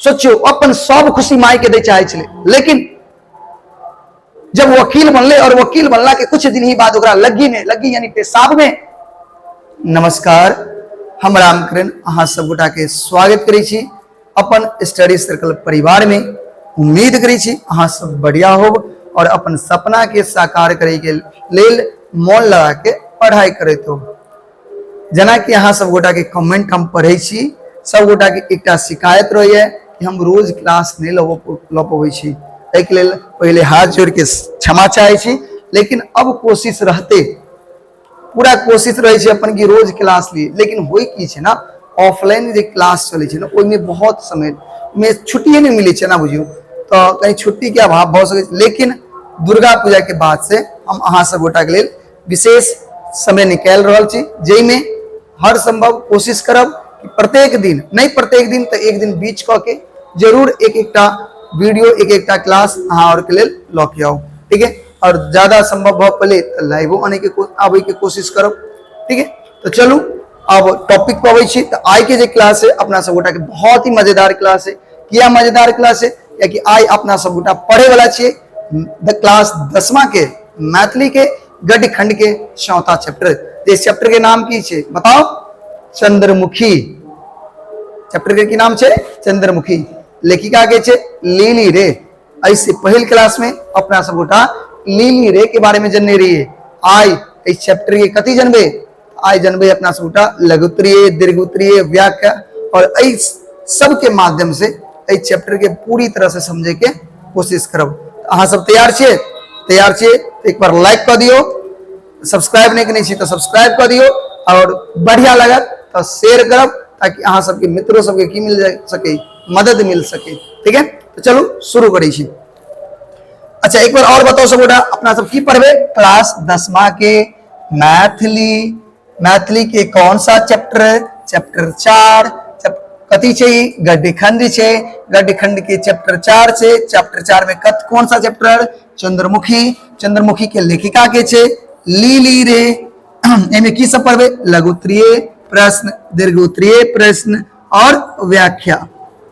सोचो अपन सब खुशी माई के दे चाहे छे, लेकिन जब वकील बनले और वकील बनला के कुछ दिन ही बाद ओकरा लगी यानी पेशाब में। नमस्कार, हम रामकरण अहाँ सब गोटा के स्वागत करै छी अपन स्टडी सर्कल परिवार में। उम्मीद करै छी अहाँ सब बढ़िया होब और अपन सपना के साकार करे के लेल मन लगा के पढ़ाई करैत हो। जना कि अहाँ सब गोटा के कमेंट हम पढ़े छी, सब गोटा के एकटा शिकायत रही है कि हम रोज क्लास नहीं ल पबै छी। एक लेल पहले हाथ जोड़ के क्षमा चाहे छी, लेकिन अब कोशिश रहते, पूरा कोशिश रहे छे अपन की रोज क्लास ली। लेकिन होई की छे ना, ऑफलाइन जे क्लास चले छे ना, ओइ में बहुत समय में छुट्टी नहीं मिले छे ना, बुझियो तो कहीं छुट्टी के अभाव भ सके। लेकिन दुर्गा पूजा के बाद से हम अहाँ सब गोटा के लेल विशेष समय निकाल रहल छी, जै में हर संभव कोशिश करब कि प्रत्येक दिन नहीं, प्रत्येक दिन तो एक दिन बीच क के जरूर एक एकटा वीडियो एक एकटा क्लास अहाँ और के लेल ल के आओ, ठीक है। और ज्यादा संभव भ पले तो लाइवो आने के आवे के कोशिश करब, ठीक है। तो चलू अब टॉपिक पे आबै छी। तो आई के जे क्लास है अपना सब गोटा के बहुत ही मजेदार क्लास है। किया मजेदार क्लास है? या कि आई अपना सब गोटा पढ़े वाला छे द क्लास 10वां के मैथिली के गद्य खंड के 4था चैप्टर। इस चैप्टर के नाम की छे बताओ? चंद्रमुखी। चैप्टर के की नाम छे? चंद्रमुखी। लेखिका के छे लिली रे। ऐसे पहल क्लास में अपना सब गोटा लिली रे के बारे में जानने रही है। आई इस चैप्टर के कथी जानबे? आई जानबे अपना सब गोटा लघुत्तरीय, दीर्घोत्तरीय, व्याख्या और इस सब के माध्यम से इस चैप्टर के पूरी तरह से समझे के कोशिश करब। अहाँ सब तैयार छे? तैयार छे तो एक बार लाइक कर दियो, सब्सक्राइब नहीं करने तो सब्सक्राइब कर दियो, और बढ़िया लगत तो शेयर करब, ताकि अहाँ सबके मित्रों सबके की मिल सके, मदद मिल सके, ठीक है। तो चलो शुरू करै छी। अच्छा एक बार और बताओ सब गोटा, अपना सब की पढ़बे? क्लास 10वां के मैथिली। मैथिली के कौन सा चैप्टर? चैप्टर 4। कथी छे? गद्य खंड छे। गद्य खंड के चैप्टर 4 छे। चैप्टर 4 में कौन सा चैप्टर? चंद्रमुखी। चंद्रमुखी के लेखिका के छे लिली रे। एमे की सब पढ़बे? लघुत्तरीय प्रश्न, दीर्घोत्तरीय प्रश्न और व्याख्या।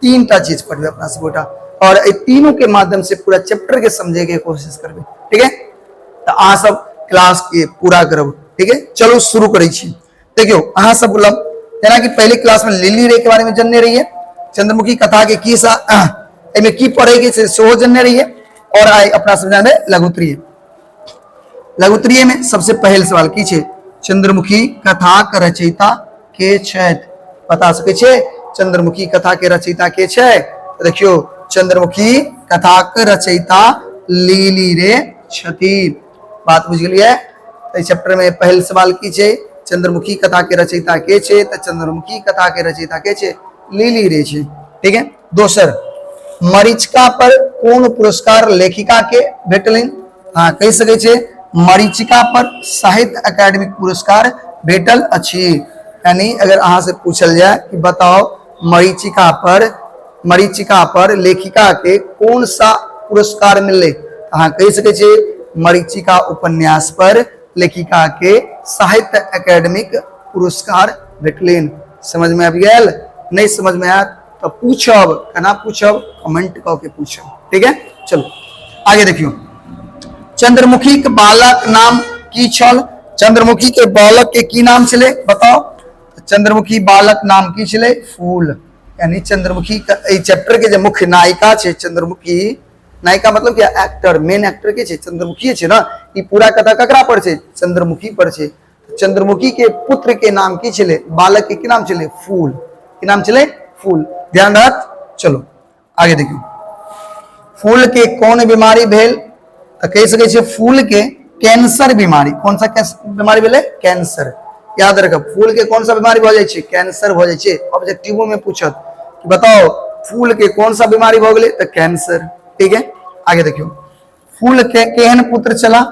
3टा चीज पढ़बे अपना सब गोटा, और ए तीनों के माध्यम से पूरा चैप्टर के समझे के कोशिश करबे, ठीक है। तो अहाँ सब क्लास के पूरा करब, ठीक है। चलो शुरू करै छी। देखियो अहाँ सब बोलब जना कि पहले क्लास में लिली रे के बारे में जानने रही है, चंद्रमुखी कथा के की सा एमे की पढ़े के से सो जानने रही है। और आई अपना सब जाने लघुत्तरीय। लघुत्तरीय में सबसे पहले सवाल की छे? चंद्रमुखी कथा के रचयिता के छथि? बता सके छे चंद्रमुखी कथा के रचयिता के छे? देखियो चंद्रमुखी कथा के रचयिता लिली रे छथिन। बात बुझ गेलिए? इस चैप्टर में पहले सवाल की छे? चंद्रमुखी कथा के रचयिता के छे? तो चंद्रमुखी कथा के रचयिता के छे? लिली रे छे, ठीक है। दोसर, मरीचिका पर कौन पुरस्कार लेखिका के भेटलनि? हाँ कह सके छे मरीचिका पर साहित्य अकादमी पुरस्कार भेटल अछि। यानी अगर अहाँ से पूछल जाए कि बताओ मरीचिका पर लेखिका के कौन सा पुरस्कार मिले, अहाँ कह सके छे मरीचिका उपन्यास पर लेखिका के साहित्य अकादमिक पुरस्कार भेटलनि। समझ में आबि गेल? नहीं समझ में आया तो पूछब, केना पूछब? कमेंट क के पूछब, ठीक है। चलो आगे देखियो। चंद्रमुखी के बालक नाम की छल? चंद्रमुखी के बालक के की नाम छले बताओ? चंद्रमुखी बालक नाम की छले? फूल। यानी चंद्रमुखी का चैप्टर के जो मुख्य नायिका छे चंद्रमुखी, नायिका मतलब क्या? एक्टर, मेन एक्टर के छे चंद्रमुखी छे ना। ई पूरा कथा ककरा पर छे? चंद्रमुखी पर छे। चंद्रमुखी के पुत्र के नाम की छले? बालक के की नाम छले? फूल। की नाम छले? फूल। ध्यान रख। चलो आगे देखियो। फूल के कौन बीमारी भेल? तो कह सके छे फूल के कैंसर बीमारी। कौन सा बीमारी भेले? कैंसर। याद रख, फूल के कौन सा बीमारी भ जाय छे? कैंसर भ जाय छे। ऑब्जेक्टिव में पूछत कि बताओ फूल के कौन सा बीमारी भ गेले? तो कैंसर, ठीक है। आगे देखियो। फूल के केहन पुत्र चला?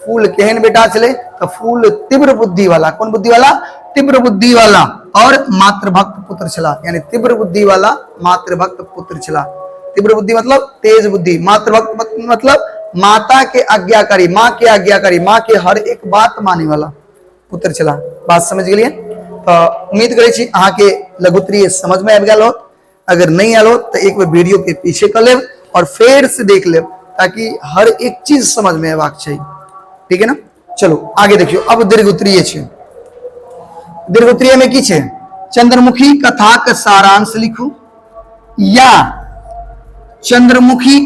फूल केहन बेटा चले? तो फूल तीव्र बुद्धि वाला। कौन बुद्धि वाला? तीव्र बुद्धि वाला और मातृभक्त पुत्र चला। यानी तीव्र बुद्धि वाला मातृभक्त पुत्र चला। तीव्र बुद्धि मतलब तेज बुद्धि, मातृभक्त मतलब माता के आज्ञाकारी, माँ के आज्ञाकारी, माँ के हर एक बात माने वाला पुत्र चला। बात समझ गेलिए? तो उम्मीद करे छी अहाँ के लघुत्तरीय समझ में आबि गेल हो। अगर नहीं आलो तो एक बार वीडियो के पीछे कर ले और फिर से देख ले, ताकि हर एक चीज समझ में आवाक चाहिए। ठीक है ना। चलो आगे देखियो। अब दीर्घोत्तरीय छे। दीर्घोत्तरीय में की छे? चंद्रमुखी कथा का सारांश लिखू या चंद्रमुखी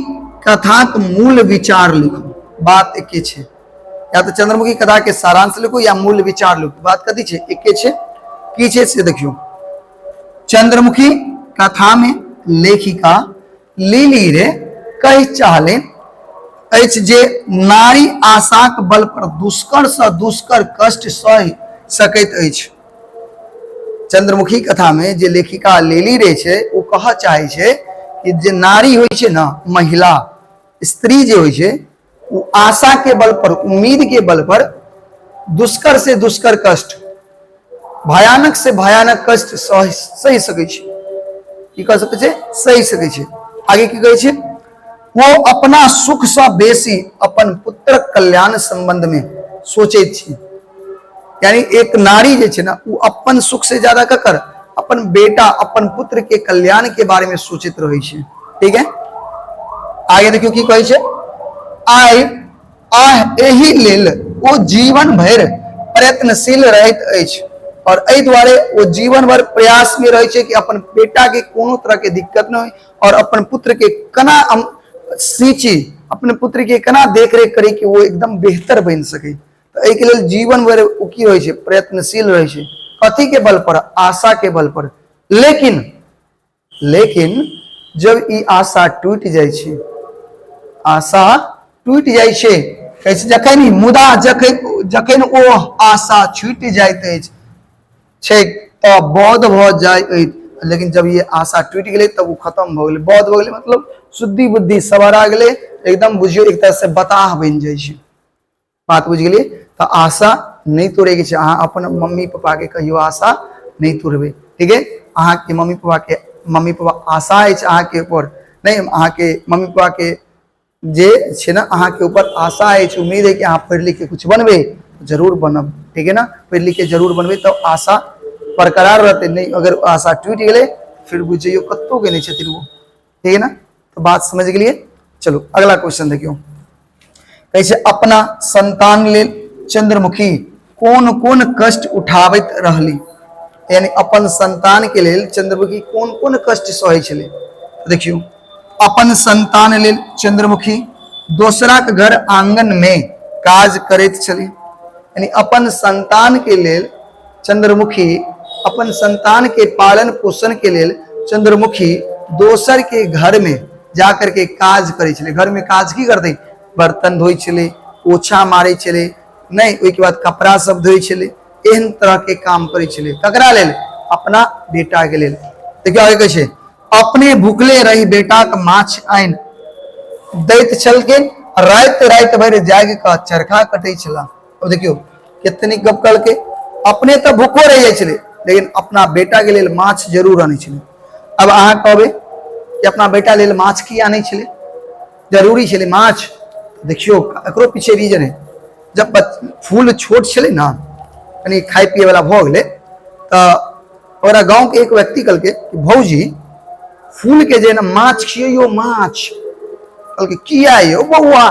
कथा का मूल विचार लिखू। बात एक छे, या तो चंद्रमुखी कथा के सारांश लिखो या मूल विचार लिखो। बात कथी छे? एक छे। की छे से देखियो। चंद्रमुखी कथा में लेखिका लिली रे कह चाहले अछि जे नारी आशाक बल पर दुष्कर से दुष्कर कष्ट सह सकैत अछि। चंद्रमुखी कथा में जे लेखिका लिली रे छे वो कह चाहे छे कि जे नारी होय छे ना, महिला स्त्री जे होय छे, वो आशा के बल पर, उम्मीद के बल पर दुष्कर से दुष्कर कष्ट, भयानक से भयानक कष्ट सही सकै छे। की कह सकै छे? सही सकै छे। आगे की कहै छे? वो अपना सुख से बेसी अपन पुत्र कल्याण संबंध में सोचे छे। यानी एक नारी जे छे ना, वो अपन सुख से ज्यादा ककर अपन बेटा, अपन पुत्र के कल्याण के बारे में सोचित रहे छे। ठीक है। आगे देखियो की कहै छे? एहि लेल वो जीवन भर प्रयत्नशील रहैत अछि और एहि द्वारे वो जीवन भर प्रयास में रहे छे कि अपन बेटा के कोनो तरह के दिक्कत न हो और अपन पुत्र के कना सींची, अपने पुत्र के कना देख रेख करे कि वो एकदम बेहतर बन सके। तो एक लेल जीवन भर वो की होय छे? प्रयत्नशील रहे छे। कथी के बल पर? आशा के बल पर। लेकिन जब ई आशा टूट जाय छे, आशा टूट जाय छे, कैसे? जखन मुदा जखन ओ आशा छूट जाइत अछि तो बौद्ध भ जाय। लेकिन जब ये आशा टूट गई तब वो खत्म हो गई। बौद्ध हो गई मतलब शुद्धि बुद्धि सवारा गए, एकदम बुझियो एक तरह से बताह बन जाय छे। बात बुझ गए? तो आशा नहीं तोड़े के छे। अहाँ अपन मम्मी पापा के कहियो आशा नहीं तोड़बे। ठीक है। अहाँ के मम्मी पापा आशा है अहाँ के ऊपर, नहीं अहाँ के मम्मी पापा के जे छे ना, अहाँ के ऊपर आशा है, उम्मीद है कि अहाँ पढ़ लिख के कुछ बनबे, जरूर बनब। ठीक है ना। पढ़ लिख के जरूर बनबे तो आशा बरकरार रहते। नहीं अगर आशा टूट गए फिर बुझियो कत्तो के नहीं छथिन वो। ठीक है ना। तो बात समझ गए। चलो अगला क्वेश्चन देखियो। कैसे? अपना संतान ले चंद्रमुखी कौन कौन कष्ट उठावत रहली। यानी अपन संतान के लेल चंद्रमुखी कौन कौन कष्ट सहे छले। देखियो। अपन संतान ले चंद्रमुखी दोसरा के घर आंगन में काज करैत छली। यानी अपन संतान के लेल चंद्रमुखी, अपन संतान के पालन पोषण के लेल चंद्रमुखी दोसर के घर में जाकर के काज करे छले। घर में काज की करते? बर्तन धोई छले, पोछा मारे छले, नहीं ओई के बाद कपड़ा सब धोई छले, एहन तरह के काम करे छले। ककरा लेल? अपना बेटा के लेल। देखियो आगे कैसे? अपने भूखले रही बेटा का माछ आइन दैत छल के रात रात भर जाग का चरखा कटे छला। अब देखियो कितनी गप कल के, अपने तो भूखो रह जाए लेकिन अपना बेटा के लिए माछ जरूर आने छले। अब अहाँ कहबे कि अपना बेटा लेल माछ की आने छले? जरूरी छले माछ। देखियो एकरो पीछे रीजन है। जब फूल छोट छले ना, यानी खाए पिए वाला भ गेले, तो गांव के एक व्यक्ति कल के भौजी फूल के जे ना माछ खियो, माछ कल के किया यो बउआ,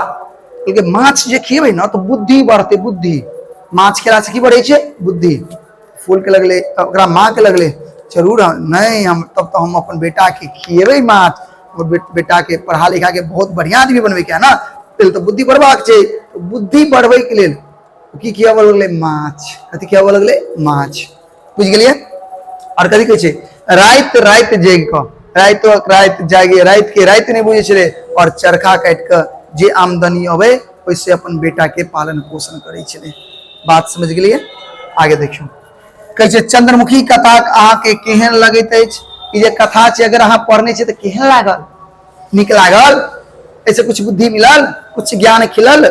कल के माछ जे खिएबे ना तो बुद्धि बढ़ते। बुद्धि माछ खेला से की बढ़े छे? बुद्धि। फूल के लगले, ओकरा माँ के लगले जरूर नहीं, हम तब तो हम अपन बेटा के खिएबे माछ, और बेटा के पढ़ा लिखा के बहुत बढ़िया आदमी बनबे के ना, पहले तो बुद्धि बढ़बाक छै। तो बुद्धि बढ़बे के लेल की खियाबे लगले? माछ। कथी खियाबे लगले? माछ। बुझ गेलिए? और कथी कहै छै? रात रात जाग क, रात जागे, रात के रात नहीं बुझे छले और चरखा काट के जे आमदनी अबे वैसे अपन बेटा के पालन पोषण करे छले। बात समझ गेलिए? आगे देखियो। कहै चंद्रमुखी कथा अहाँ के केहन लगैत अछि? ई जे कथा छै अगर अहाँ पढ़ने छै तो केहन लागल? नीक लागल? ऐसे कुछ बुद्धि मिलल, कुछ ज्ञान खिलल?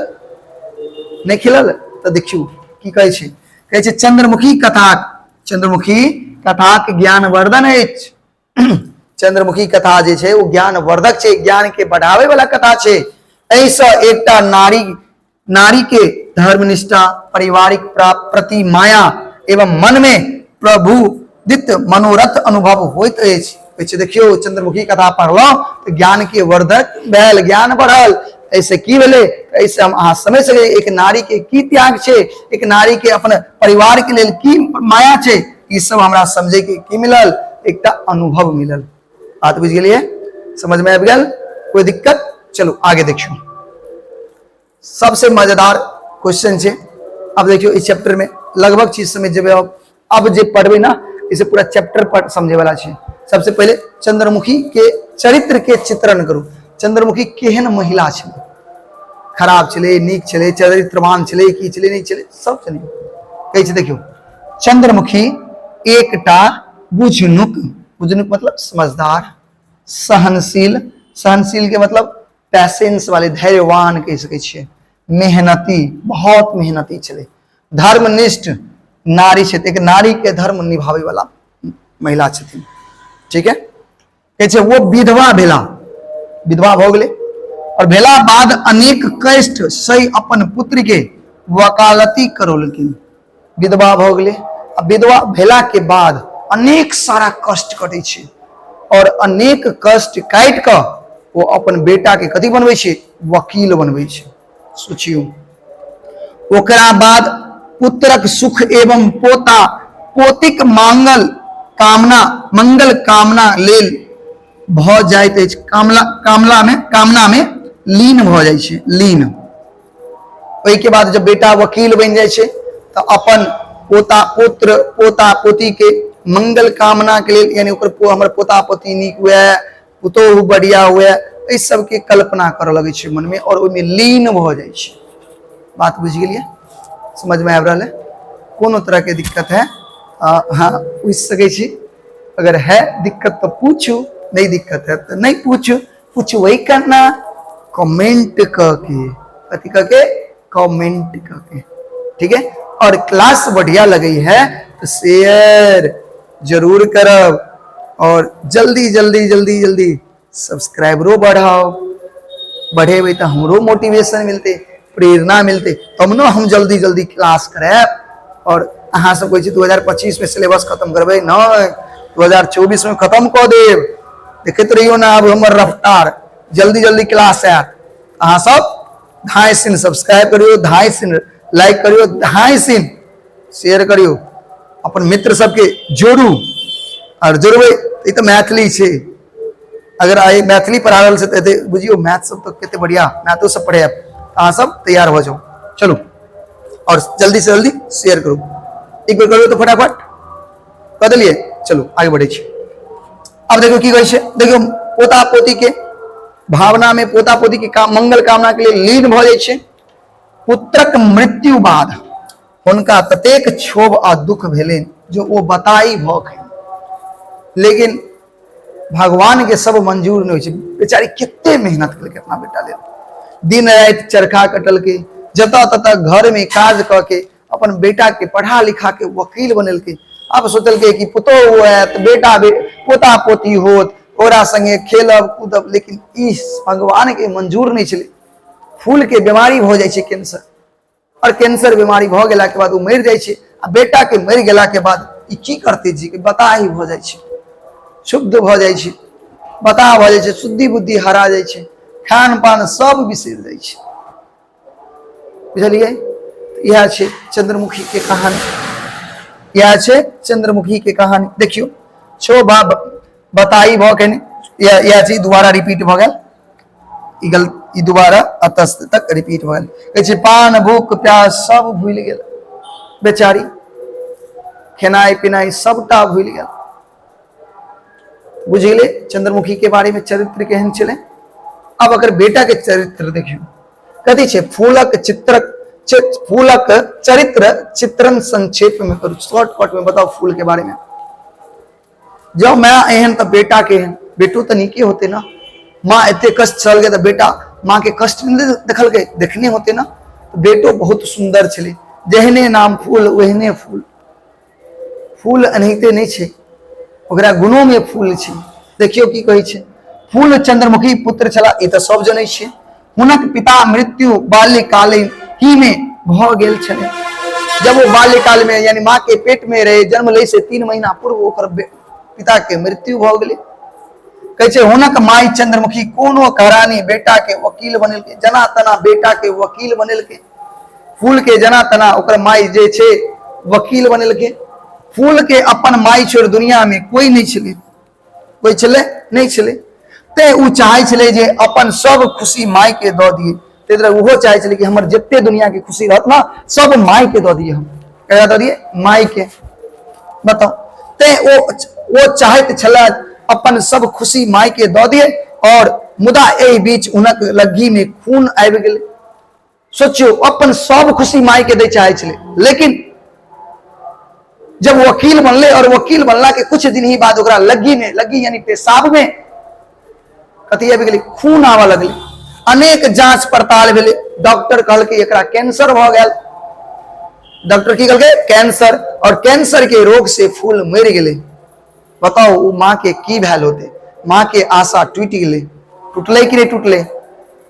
नहीं खिलल? तो देखियो की कहै छै। कहै छै चंद्रमुखी कथा के ज्ञान वर्धन अछि। चंद्रमुखी कथा जे छै वो ज्ञान वर्धक छै, ज्ञान के बढ़ावे वाला कथा छै। ऐसा एकटा नारी के धर्मनिष्ठा, पारिवारिक प्रति माया एवं मन में प्रभुदित मनोरथ अनुभव होइत अछि। पीछे देखियो चंद्रमुखी कथा पढ़लो तो ज्ञान के वर्धक भेल, ज्ञान बढ़ल। ऐसे की भेले, ऐसे हम अहाँ समझ सके एक नारी के की त्याग छे, एक नारी के अपन परिवार के लेल की माया छे, ई सब हमरा समझे के की मिलल, एकटा अनुभव मिलल। बात बुझ गेलिए, समझ में आबि गेल, कोई दिक्कत? चलो आगे देखियो। सबसे मजेदार क्वेश्चन छे। अब देखियो इस चैप्टर में लगभग चीज समझ जेबे। अब जे पढ़बे ना इसे पूरा चैप्टर पढ़ समझे वाला छे। सबसे पहले चंद्रमुखी के चरित्र के चित्रण करू। चंद्रमुखी केहन महिला छे, खराब चले, नीक चले, चरित्रवान चले की चले, नहीं चले, सब चले। कहे छे देखियो, चंद्रमुखी एकटा बुझनुक, बुझनुक मतलब समझदार, सहनशील, सहनशील के मतलब पैसेंस वाले, धैर्यवान कह सके छे, मेहनती, बहुत मेहनती चले, धर्मनिष्ठ नारी छे, एक नारी के धर्म निभावे वाला महिला छथिन। ठीक है, कहे छे वो विधवा भेला, विधवा भ गेले, और भेला बाद अनेक कष्ट सही अपन पुत्र के वकालती करोलखिन। विधवा भ गेले, अब विधवा भेला के बाद अनेक सारा कष्ट कटे छे, और अनेक कष्ट काट के वो अपन बेटा के कथी बनबै छे, वकील बनबै छे। सोचियो, ओकरा बाद पुत्रक सुख एवं पोता पोतिक मंगल कामना लेल भ जाइत अछि, कामना में लीन भ जाइ छै, लीन। ओहि के बाद जब बेटा वकील बन जाइ छै तो अपन पोता पोती के मंगल कामना के लिए, यानी हमर पोता पोती नीक हुए, पुतोह बढ़िया हुए, इस सब के कल्पना कर लगे छे मन में, और ओहिमे लीन भ जाइ छे। बात बुझ गेलिए, समझ में आबि रहल है? कोनो तरह के दिक्कत है हाँ पूछ सके छी, अगर है दिक्कत तो पूछू, नहीं दिक्कत है तो नहीं पूछू, पूछू वही करना कमेंट करके, कथी करके, कमेंट करके। ठीक है, और क्लास बढ़िया लगी है तो शेयर जरूर करब, और जल्दी जल्दी जल्दी जल्दी सब्सक्राइबरो बढ़ाओ, बढ़ेबे तो हमरो मोटिवेशन मिलते, प्रेरणा मिलते, तब न हम जल्दी जल्दी क्लास कराएब। और अहाँ सब कहै छी 2025 में सिलेबस खत्म करबै, नहीं 2024 में खत्म कऽ देब। देखैत रहियो ना अब हमर रफ्तार, जल्दी जल्दी क्लास आयत। अहाँ सब 2.5 सब्सक्राइब करियो, 2.5 लाइक करियो, 2.5 शेयर करियो, अपन मित्र सबके जोड़ू, और जोड़बै ई तो मैथिली छे। अगर आइ मैथिली पढ़ा रहल से तो बुझियो मैथ सब तो कते बढ़िया, मैथो सब पढ़े, अहाँ सब तैयार हो जाओ। चलो, और जल्दी से जल्दी शेयर करो, एक बार करो तो फटाफट कर दिलिए। चलो आगे बढ़े छी। अब देखो की कहै छै, देखियो पोता पोती के भावना में, पोता पोती के मंगल कामना के लिए लीन भ जाइ छै। पुत्रक मृत्यु बाद हुनका ततेक क्षोभ आ दुख भेलनि जो वो बताई भ गेल, लेकिन भगवान के सब मंजूर नहीं होय छै। बेचारी कते मेहनत केलकै अपना बेटा लेल, दिन रात चरखा कटल के, जता तता घर में काज क के अपन बेटा के पढ़ा लिखा के वकील बनेलकै। अब सोचलकै कि पुतोह होत, बेटा पोता पोती होत, ओकरा संगे खेलब कूदब, लेकिन इस भगवान के मंजूर नहीं छलै। फूल के बीमारी हो जाइ छै कैंसर, और कैंसर बीमारी भ गेला के बाद वो मरि जाइ छै। आ बेटा के मरि गेला के बाद ई की करते जी के बताही भ जाइ छै, शुद्ध भ जाइ छै, बता भ जाइ छै, शुद्धि बुद्धि हरा जाइ छै, खान पान सब बिसरि जाइ छै। बुझलिए, यह छै चंद्रमुखी के कहानी, यह छै चंद्रमुखी के कहानी। देखियो छो बाब बताई भ के यह चीज दोबारा रिपीट भ गेल, ई दोबारा अतस्त तक रिपीट भ गेल। कहै छै पान भूख प्यास सब भूल गेल, बेचारी खेनाई पिनाई सबटा भूल गेल। बुझ गेले चंद्रमुखी के बारे में चरित्र केहन छलै। अब अगर बेटा के चरित्र देखियो, कथी छै, फूलक चरित्र चित्रण संक्षेप में करू, शॉर्टकट में बताओ फूल के बारे में। जब माँ एहन तो बेटा के एहन, बेटो तो नीके होते ना। माँ इतने कष्ट चल गए तो बेटा माँ के कष्ट नहीं देखल गए, देखने होते ना। तो बेटो बहुत सुंदर छले, जहने नाम फूल वहने फूल, फूल अनहिते नहीं छे, ओकरा गुणों में फूल छे। देखियो की कहै छै, फूल चंद्रमुखी पुत्र छला, ई तो सब जनै छै। हुनक पिता मृत्यु बाल्यकाल ही में भ गेल छले। जब वो बाल्यकाल में यानी माँ के पेट में रहे, जन्म ले से 3 महीना पूर्व ओकर पिता के मृत्यु भ गेले। कहै छै हुनक माई चंद्रमुखी कोनो घरानी बेटा के वकील बनेलकै, जना तना बेटा के वकील बनेलकै। फूल के जना तना ओकर माई जे छै वकील बनेलकै। फूल के अपन माई छोड़ दुनिया में कोई नहीं छले, कोई छले नहीं छले। ते उ चाहे छले जे अपन सब खुशी माई के दऽ दिए। ते तरह वो चाहे छले कि हमर जत्ते दुनिया के खुशी रहत ना सब माई के दऽ दिए, हम ककरा दऽ दिए, माई के। बताओ, ते वो चाहत छला अपन सब खुशी माई के दऽ दिए, और मुदा एहि बीच हुनक लग्गी में खून आबि गेलै। सोचियो, अपन सब खुशी माई के दे चाहे छले, लेकिन जब वकील बनले और वकील बनला के कुछ दिन ही बाद ओकरा लग्गी यानी पेशाब में कथी आबि गेलै, खून आवा लगले। अनेक जांच पड़ताल भेले, डॉक्टर कहलकै एकरा कैंसर भ गेल। डॉक्टर की कहलकै, कैंसर, और कैंसर के रोग से फूल मर गेले। बताओ उ माँ के की भेल होते, माँ के आशा टूट गेले, टूटले कि नहीं टूटले।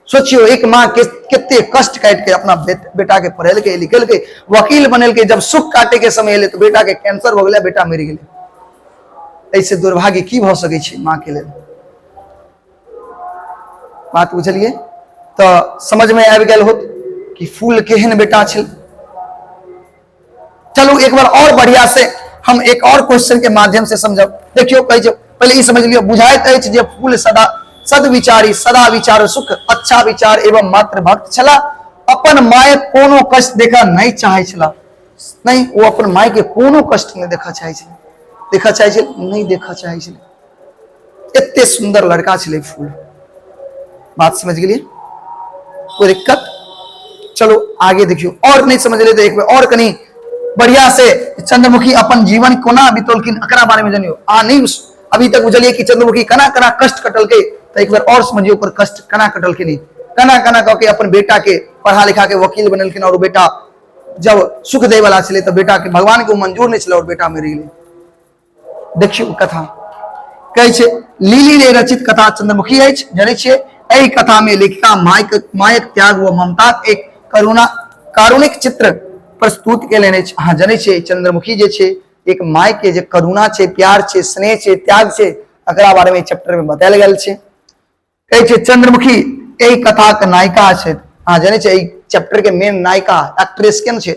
सोचियो, एक माँ के कितने कष्ट काट के अपना बेटा के पढ़ेलके लिखेलके, वकील बनेलके, जब सुख काटे के समय एले तो बेटा के कैंसर हो गया, बेटा मर गेले। ऐसे दुर्भाग्य की भ सकै छै माँ के लेल। बात बुझलिए तो समझ में आबि गेल होत कि फूल केहन बेटा छल। चलो एक बार और बढ़िया से हम एक और क्वेश्चन के माध्यम से समझब। देखियो, पहले ई समझ लियो, बुझाइत अछि जे फूल सदा सदविचारी, सदा विचार सुख, अच्छा विचार एवं मात्र भक्त छला। अपन माय कोनो कष्ट देखा नहीं चाहे छला। नहीं, वो अपन माय के कोनो कष्ट नहीं देखा चाहे छले, देखा चाहे छले नहीं देखा चाहे छले। इतने सुंदर लड़का छले फूल। बात समझ गेलिए, कोई दिक्कत। चलो आगे देखियो, और नहीं समझ ले तो एक बार और कहीं बढ़िया से चंद्रमुखी अपन जीवन कोना बितौलखिन एकरा बारे में जानियो। नहीं अभी तक बुझलिए कि चंद्रमुखी कना कना कष्ट कटलके, तो एक बार और समझियो ओकर कष्ट कना कटलखिन, कना कना कह के अपन बेटा के पढ़ा लिखा के वकील बनलखिन। और बेटा जब सुख दे वाला छले तो बेटा के भगवान के मंजूर नहीं छले और बेटा मरि गेले। देखियो कथा कहै छै, लीली ने रचित कथा चंद्रमुखी अछि। जानै छियै, एहि कथा में लेखिका मायक त्याग व ममता एक कारुणिक चित्र प्रस्तुत केलनि अछि। अहाँ जानै छियै, चंद्रमुखी जे छै एक माय के जे करुणा छै, प्यार छै, स्नेह छै, त्याग छै, एकरा बारे में चैप्टर में बतायल गेल छै। कहै छै चंद्रमुखी एहि कथा के नायिका छै। अहाँ जानै छियै, एहि चैप्टर के मेन नायिका एक्ट्रेस केन छै,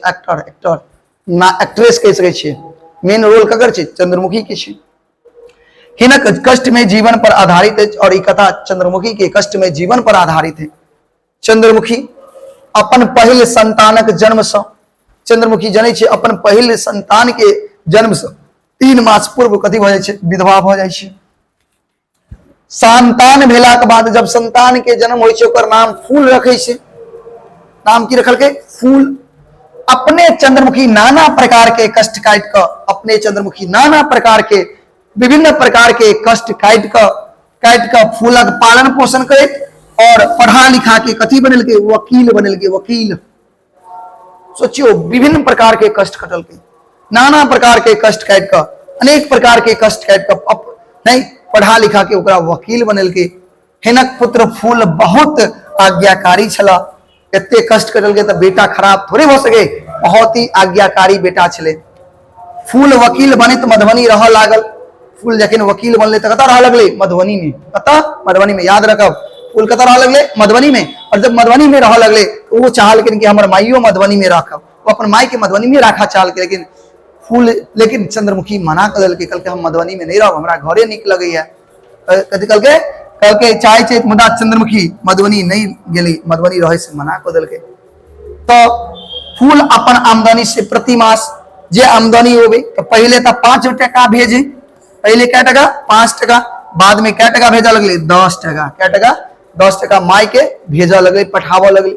एक्ट्रेस कह सकै छियै। मेन रोल ककर छै, चंद्रमुखी के छै। हिनक कष्ट में जीवन पर आधारित है, और ये कथा चंद्रमुखी के कष्ट में जीवन पर आधारित है। चंद्रमुखी अपन पहिल संतानक जन्म से, चंद्रमुखी जानै छै अपन पहिल संतान के जन्म से 3 मास पूर्व कथी भ जाइ छै, विधवा भ जाइ छै। संतान भेला के बाद जब संतान के जन्म होइ छै, ओकर नाम फूल रखै छै। नाम की रखलकै, फूल। अपने चंद्रमुखी नाना प्रकार के कष्ट काट कर, अपने चंद्रमुखी नाना प्रकार के विभिन्न प्रकार के कष्ट काट कर फूलक पालन पोषण करैत और पढ़ा लिखा के कथी बनेलके, वकील बनेलके, वकील। सोचियो, विभिन्न प्रकार के कष्ट कटलके, नाना प्रकार के कष्ट काट कर, अनेक प्रकार के कष्ट काट कर नहीं पढ़ा लिखा के ओकरा वकील बनेलके। हिनक पुत्र फूल बहुत आज्ञाकारी छला। एते कष्ट कटलके तो बेटा खराब थोड़े हो सके, बहुत ही आज्ञाकारी बेटा छले। फूल वकील बने तो मधुबनी रह लागल। फूल जखन वकील बनले तो कतऽ रह लगले, मधुबनी में। कतऽ, मधुबनी में। याद रखब, फूल कतऽ रह लगले, मधुबनी में। और जब मधुबनी में रह लगले तो वो चाहलखिन कि हमर माइयो मधुबनी में रखब, वो अपन माई के मधुबनी में रखा चाहलके। लेकिन चंद्रमुखी मना कर देलकै, कहलकै हम मधुबनी में नहीं रहब, हमरा घरे नीक लगैया। कथी कहलकै चाहे छै, मुदा चंद्रमुखी मधुबनी नहीं गेली, मधुबनी रहे से मना कर देलकै। तो फूल अपन आमदनी से प्रति मास जे आमदनी होवे तो पहले तो 5 टका भेजे। पहले क्या टका, 5 टका। बाद में क्या टका भेजा लगले, 10 टका। क्या टका, 10 टका माई के भेजा लगले, पठावा लगले।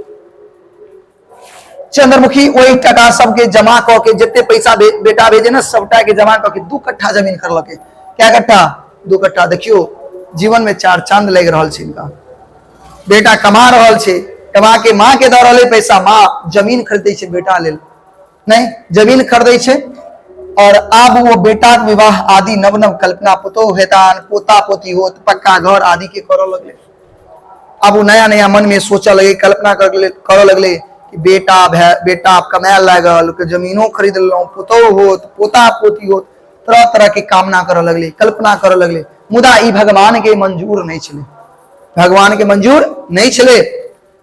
चंद्रमुखी वही टका सबके जमा क के जितने पैसा बेटा भेजे ना, सबटा के जमा क के 2 कट्ठा जमीन करलके। क्या कट्ठा, 2 कट्ठा। देखियो, जीवन में 4 चांद लग रहा है इनका। बेटा कमा रहा है, कमा के माँ के दे रहा पैसा, माँ जमीन खरीदे छे बेटा लेल। नहीं, जमीन खरीदे छे, और अब वो बेटा विवाह आदि नव नव कल्पना, पुतोह हेतान, पोता पोती होत, पक्का घर आदि के कर लगले। अब वो नया नया मन में सोचा लगे, कल्पना कर लगले कि बेटा कमाए लागल, जमीनों खरीद लो, पुतोह होत, पोता पोती होत, तरह तरह के कामना कर लगले, कल्पना कर लगले। मुदा ई भगवान के मंजूर नहीं छले, भगवान के मंजूर नहीं छले,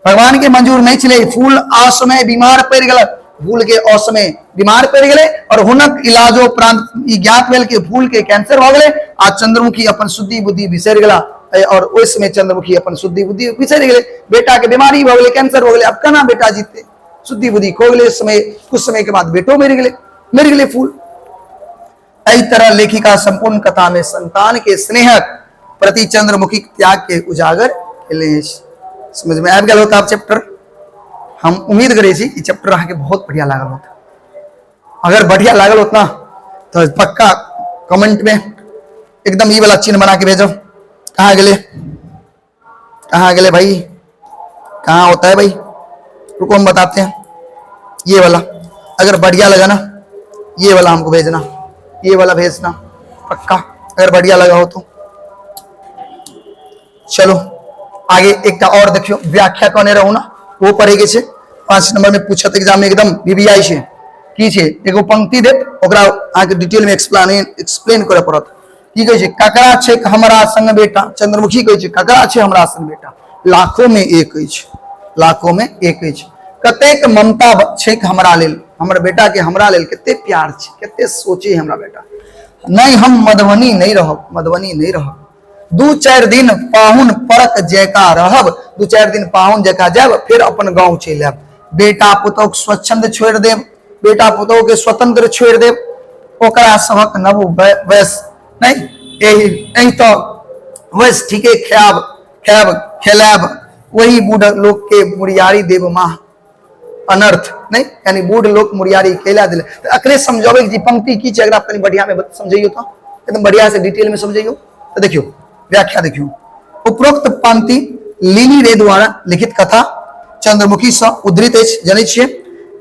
भगवान के मंजूर नहीं छले। फूल असमय बीमार पड़ गए, फूल के असमय बीमार पड़ गए और हुनक इलाजो उपरांत ई ज्ञात भेल कि फूल के कैंसर हो गए। आ चंद्रमुखी अपन शुद्धि बुद्धि बिसर गला और उस समय चंद्रमुखी अपन शुद्धि बुद्धि बिसर गए। बेटा के बीमारी हो गए, कैंसर हो गए, अब कना बेटा जीते, शुद्धि बुद्धि खो गए। समय कुछ समय के बाद बेटो मर गए फूल। इस तरह लेखिका संपूर्ण कथा में संतान के स्नेह प्रति चंद्रमुखी त्याग के उजागर केले। समझ में आ गया होता आप चैप्टर? हम उम्मीद करे छी कि चैप्टर अहाँ के बहुत बढ़िया लागल होता। अगर बढ़िया लागल होता तो पक्का कमेंट में एकदम ये वाला चिन्ह बना के भेजो। कहाँ गए, कहाँ गए भाई, कहाँ होता है भाई? रुको हम बताते हैं। ये वाला अगर बढ़िया लगा ना, ये वाला हमको भेजना, ये वाला भेजना पक्का, अगर बढ़िया लगा हो तो। चलो आगे एक और देखियो, व्याख्या करने रहू ना, वो पढ़े छे 5 नंबर में पूछत एग्जाम में एकदम बीबीआई छे की छे। एगो पंक्ति दे, ओकरा आगे डिटेल में एक्सप्लेन करे पड़त। की कहे छे? ककरा छे हमरा संग बेटा, चंद्रमुखी कहे छे ककरा छे हमरा संग बेटा, लाखों में एक अछि, लाखों में एक अछि। कतेक ममता छे हमरा लेल, हमर बेटा के हमरा लेल कते प्यार छे, कते सोचे हमरा बेटा। नहीं हम मधुबनी नहीं रहब, मधुबनी नहीं रहब, 2-4 दिन पाहुन परक जैका रहब, 2-4 दिन पाहुन जैका जाब, फिर अपन गांव चल आब। बेटा पुतौह स्वच्छंद छोड़ देब, बेटा पुतौह के स्वतंत्र छोड़ देब, ओकरा सबक नव वयस नहीं एही तो वयस ठीके खाब खाब खेलाब, वही बूढ़ लोग के मुरियारी देव माह अनर्थ नहीं, यानी बूढ़ लोग मुरियारी खेला दिले। तो अकरे समझावे जी पंक्ति की छे, अगर आप कनी बढ़िया में समझियो तो एकदम बढ़िया से डिटेल में समझियो तो देखियो व्याख्या देखियो। उपरोक्त पंक्ति लिनी रे द्वारा लिखित कथा चंद्रमुखी से उद्धृत अछि। जानै छियै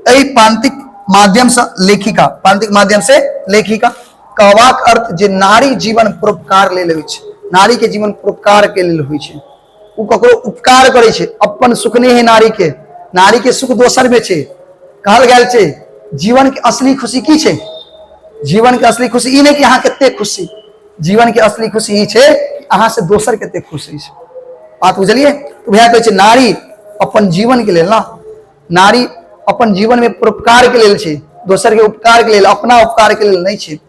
एहि पांतिक माध्यम से लेखिका, पांतिक माध्यम से लेखिका कहबाक अर्थ जे नारी जीवन परोपकार लेल होइ छै, नारी के जीवन परोपकार के लेल होइ छै, उ ककरो उपकार करे छै, अपन सुख नहीं है नारी के सुख दोसर में छै। कहल गेल छै जीवन के असली खुशी की छै? जीवन के असली खुशी ई नहीं कि अहाँ कते खुशी, जीवन के असली खुशी ई छै अहाँ से दोसर कते खुशी छै। बात बुझलिए? तो भैया कहै छै नारी अपन जीवन के लेल ना, नारी अपन जीवन में परोपकार के लेल छै, दोसर के उपकार के लेल, अपना उपकार के लेल नहीं छै।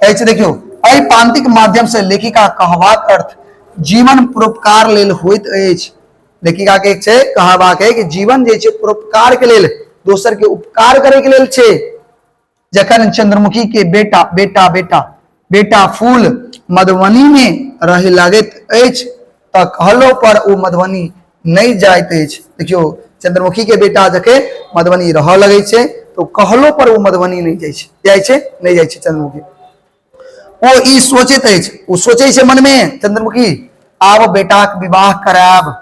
ऐसे देखियो एहि पांतिक माध्यम से लेखिका कहबाक अर्थ जीवन परोपकार लेल होइत अछि। लेखिका के छै कहबाक है कि जीवन जे छै परोपकार के लेल, दोसर के उपकार करे के लेल छै। जखन चंद्रमुखी के बेटा बेटा बेटा बेटा फूल मधुबनी में रहे लागैत अछि तऽ कहलो पर ओ मधुबनी नहीं जाइत अछि। देखियो चंद्रमुखी के बेटा जके मधुबनी रह लगे छै तो कहलो पर वो मधुबनी नहीं जाय छै नहीं जाय छै चंद्रमुखी। ओ ई सोचैत अछि, ओ सोचे छै मन में चंद्रमुखी आब बेटा के विवाह कराब,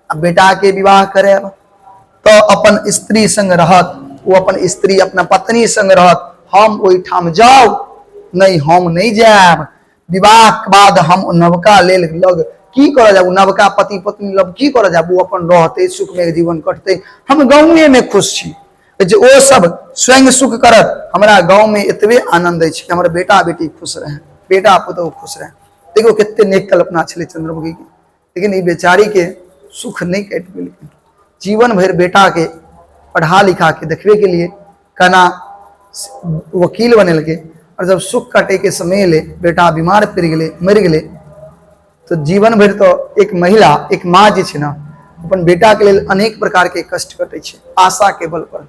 अब बेटा के विवाह कराब तो अपन स्त्री संग रहत, वो अपन स्त्री अपना पत्नी संग रहत, हम ओहि ठाम जाओ नहीं, हम नहीं जाब। विवाह के बाद हम नवका लेल लग की कर जाब, नवका पति पत्नी लग की कर जाब, वो अपन रहते सुख में जीवन कटते, हम गाँव में खुश छी। जे ओ सब स्वयं सुख करत, हमारा गाँव में एतबे आनंद है कि हमारे बेटा बेटी खुश रहे, बेटा पुतौह खुश रहे। देखो कितने नेक कल्पना छे चंद्रमुखी की, लेकिन ये बेचारी के सुख नहीं कट गई। जीवन भर बेटा के पढ़ा लिखा के देखने के लिए कना वकील बने लगे, और जब सुख कटे के समय ले बेटा बीमार पड़ गए मर गए, तो जीवन भर तो एक महिला एक माँ जी छे ना अपन बेटा के लिए अनेक प्रकार के कष्ट कटे छे आशा के बल पर,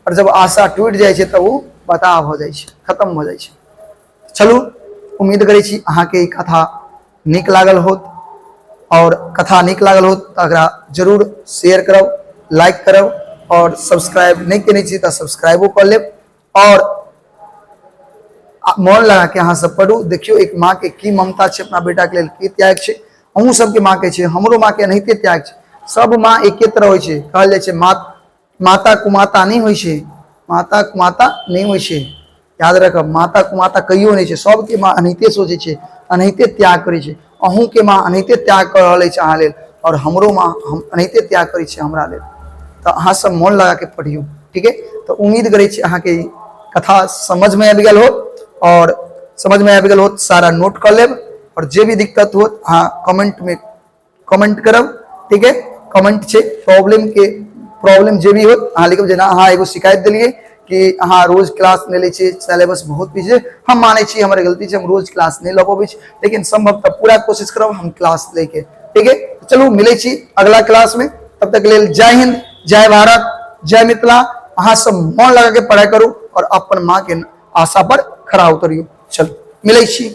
और जब आशा टूट जाए छे तो वो बताव हो जाए छे, खत्म हो जाए छे। चलू उम्मीद करे छी अहाँ के कथा नीक लागल होत, और कथा नीक लागल होत तो अकरा जरूर शेयर करब, लाइक करब, और सब्सक्राइब नहीं केने छी तो सब्सक्राइबो कर लेब, और मन लगा के अहाँ सब पढ़ू। देखियो एक माँ के की ममता छे अपना बेटा के लेल, की त्याग छे। अहूँ सबके माँ के छे, हमरो माँ के एनाहिते त्याग छे। सब माँ एके तरह होइ छे, कहल जाय छे माता कुमाता नहीं होइ छे, माता कुमाता नहीं होइ छे। याद रखब माता कुमाता कहियो नहीं छे, सबके माँ अनहिते सोचे छे, अनहिते त्याग करे छे। अहूँ के माँ अनहिते त्याग कर रहल छे अहाँ लेल, और हमरो माँ हम अनहिते त्याग करे छे हमरा लेल। तो अहाँ सब मन लगा के पढ़ियो, ठीक है। तो उम्मीद करे छी अहाँ के कथा समझ में आबि गेल हो, और समझ में आबि गेल हो सारा नोट कर लेब, और जे भी दिक्कत हो हाँ कमेंट में कमेंट करब, ठीक है। कमेंट से प्रॉब्लम जे भी हो हाँ लिखब, जेना हाँ एगो शिकायत दिलिए कि हाँ रोज क्लास नहीं लै छी, सिलेबस बहुत पीछे, हम माने छी हमारे गलती से हम रोज क्लास नहीं लऽ पबै छी, लेकिन संभव तब पूरा कोशिश करब हम क्लास लेके, ठीक है। चलू मिले छी अगला क्लास में, तब तक लेल जय हिंद, जय भारत, जय मिथिला। अहाँ सब मन लगा के पढ़ाई करू और अपन माँ के आशा पर खड़ा उतरियो। चलो मिले छी।